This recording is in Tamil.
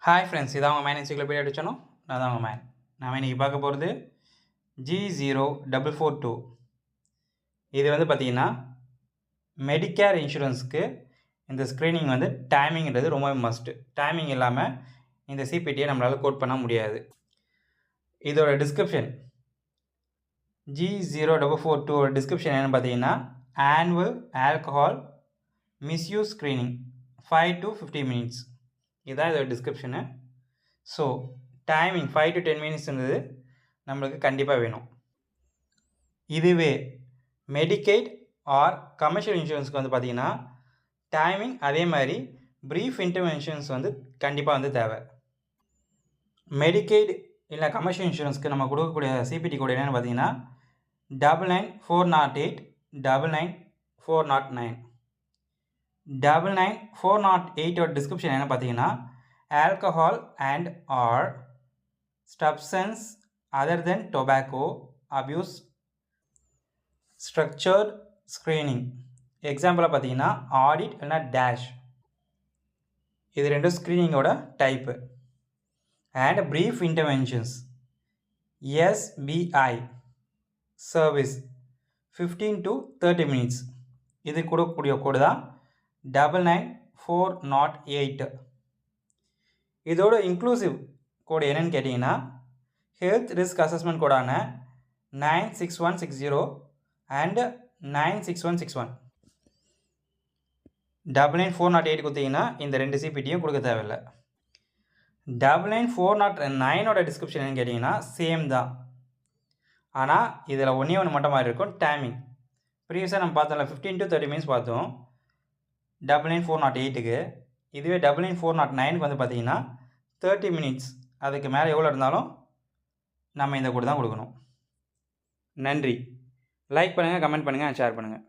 ஹாய் ஃப்ரெண்ட்ஸ், இதான் உங்கள் மேன் என்சைக்ளோபீடியா அடிச்சோம். நான் தான் உங்கள் மேன். நாம் இன்றைக்கி பார்க்க போகிறது G0442. இது வந்து பார்த்திங்கன்னா மெடிக்கேர் இன்சூரன்ஸுக்கு இந்த ஸ்க்ரீனிங் வந்து டைமிங்கிறது ரொம்ப மஸ்ட்டு. டைமிங் இல்லாமல் இந்த சிபிடியை நம்மளால் கோட் பண்ண முடியாது. இதோட டிஸ்கிரிப்ஷன் G0442 டிஸ்கிரிப்ஷன் என்னென்னு பார்த்தீங்கன்னா, annual alcohol misuse screening 5 to 15 minutes. இதுதான் இதோட description. So timing 5 to 10 minutes இருந்தது நம்மளுக்கு கண்டிப்பாக வேணும். இதுவே மெடிக்கெய்ட் ஆர் கமர்ஷியல் இன்சூரன்ஸ்க்கு வந்து பார்த்திங்கன்னா டைமிங் அதே மாதிரி ப்ரீஃப் இன்டர்வென்ஷன்ஸ் வந்து கண்டிப்பாக வந்து தேவை. மெடிக்கெய்ட் இல்லை கமர்ஷியல் இன்சூரன்ஸ்க்கு நம்ம கொடுக்கக்கூடிய சிபிடி கோட் என்னென்னு பார்த்தீங்கன்னா 99408 99409. 99408 டிஸ்கிரிப்ஷன் என்ன பார்த்தீங்கன்னா, alcohol and or substance other than tobacco abuse structured screening. எக்ஸாம்பிளாக பார்த்தீங்கன்னா ஆடிட் இல்லைனா டேஷ். இது ரெண்டும் ஸ்க்ரீனிங்கோட type. And brief interventions SBI service 15 to 30 minutes. இது கொடுக்கக்கூடிய கோடு தான் 99408. இதோட இன்க்ளூசிவ் கோடு என்னன்னு கேட்டிங்கன்னா, ஹெல்த் ரிஸ்க் அசஸ்மெண்ட் கோடான 96160 அண்ட் 96161. 99408 கொடுத்தீங்கன்னா இந்த ரெண்டு சிபிடியும் கொடுக்க தேவையில்லை. 99409 டிஸ்கிரிப்ஷன் என்னன்னு கேட்டிங்கன்னா சேம் தான். ஆனால் இதில் ஒன்றே ஒன்று மட்டும் மாதிரி இருக்கும், டைமிங். ப்ரீவியஸாக நம்ம பார்த்தோம்ல 15 to 30 minutes பார்த்தோம் 99408க்கு. இதுவே 99409க்கு வந்து பார்த்திங்கன்னா 30 minutes. அதுக்கு மேலே எவ்வளோ இருந்தாலும் நம்ம இந்த கோடு தான் கொடுக்கணும். நன்றி. லைக் பண்ணுங்கள், கமெண்ட் பண்ணுங்கள், ஷேர் பண்ணுங்கள்.